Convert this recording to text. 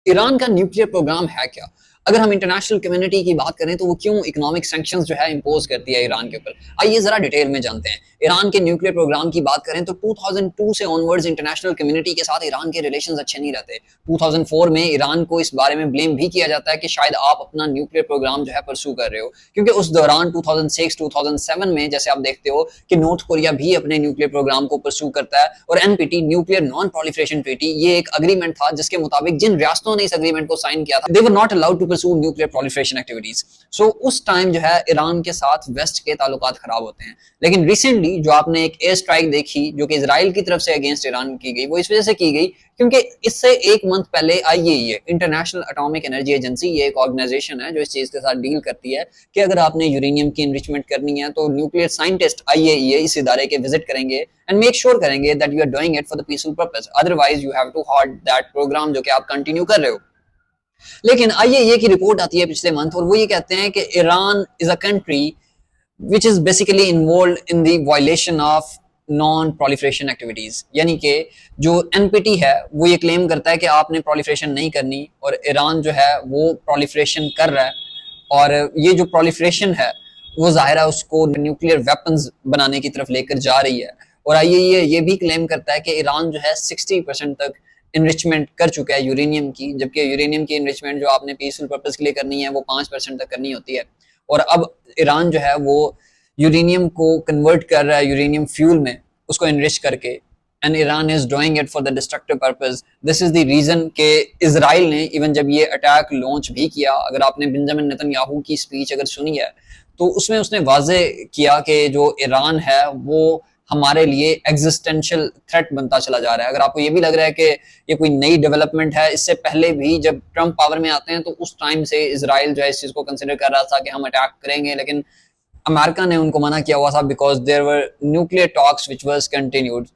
Iran का nuclear programme है क्या? अगर हम इंटरनेशनल कम्युनिटी की बात करें तो वो क्यों इकोनॉमिक सैंक्शंस जो है इंपोज करती है ईरान के ऊपर? आइए जरा डिटेल में जानते हैं। ईरान के न्यूक्लियर प्रोग्राम की बात करें तो 2002 से ऑनवर्ड्स इंटरनेशनल कम्युनिटी के साथ ईरान के रिलेशंस अच्छे नहीं रहते। 2004 में ईरान को इस बारे में ब्लेम भी किया जाता है कि शायद आप अपना न्यूक्लियर प्रोग्राम जो है परस्यू कर रहे हो, क्योंकि उस दौरान 2006-2007 में जैसे आप देखते हो कि नॉर्थ कोरिया भी अपने न्यूक्लियर प्रोग्राम को परस्यू करता है, और NPT nuclear non proliferation treaty ये एक अग्रीमेंट था जिसके मुताबिक जिन रियासतों ने इस अग्रीमेंट को साइन किया था they were not allowed to pursue nuclear proliferation activities. So उस टाइम जो है ईरान के साथ वेस्ट के ताल्लुकात खराब होते हैं। लेकिन रिसेंटली जो आपने एक एयर स्ट्राइक देखी जो कि इजराइल की तरफ से अगेंस्ट ईरान की गई, वो इस वजह से की गई क्योंकि इससे एक मंथ पहले IAEA international atomic energy agency, ये एक ऑर्गेनाइजेशन है जो इस चीज के साथ डील करती है कि अगर आपने यूरेनियम की एनरिचमेंट करनी है तो न्यूक्लियर साइंटिस्ट आईएईए इस इदारे के विजिट करेंगे एंड मेक श्योर करेंगे that you are doing it for the peaceful purpose, otherwise you have to halt that programme जो कि आप कंटिन्यू कर रहे हो। लेकिन आईएईए की रिपोर्ट आती है पिछले मंथ और वो ये कहते हैं कि Iran is a country which is basically involved in the violation of non proliferation activities, यानी कि जो एनपीटी है वो ये क्लेम करता है कि आपने प्रोलिफरेशन नहीं करनी और ईरान जो है वो प्रोलिफरेशन कर रहा है, और ये जो प्रोलिफरेशन है वो जाहिर है उसको न्यूक्लियर वेपन्स बनाने की तरफ लेकर जा रही है। और ये भी क्लेम करता है कि ईरान जो है 60% तक इनरिचमेंट कर चुका है यूरेनियम की, जबकि यूरेनियम की इनरिचमेंट जो आपने पीसफुल पर्पस के लिए करनी है वो 5% तक करनी होती है। और अब ईरान जो है वो यूरेनियम को कन्वर्ट कर रहा है यूरेनियम फ्यूल में, उसको इनरिच करके, and Iran is doing it for the destructive purpose. This is the reason के इजराइल ने इवन जब ये अटैक लॉन्च भी किया, अगर आपने बेंजामिन नेतन्याहू की स्पीच अगर सुनी है तो उसमें उसने वाजे किया कि जो ईरान है वो हमारे लिए एग्जिस्टेंशियल थ्रेट बनता चला जा रहा है। अगर आपको ये भी लग रहा है कि ये कोई नई डेवलपमेंट है, इससे पहले भी जब ट्रंप पावर में आते हैं तो उस टाइम से इसराइल जो है इस चीज को कंसिडर कर रहा था कि हम अटैक करेंगे, लेकिन अमेरिका ने उनको मना किया हुआ था because there were nuclear talks which was continued.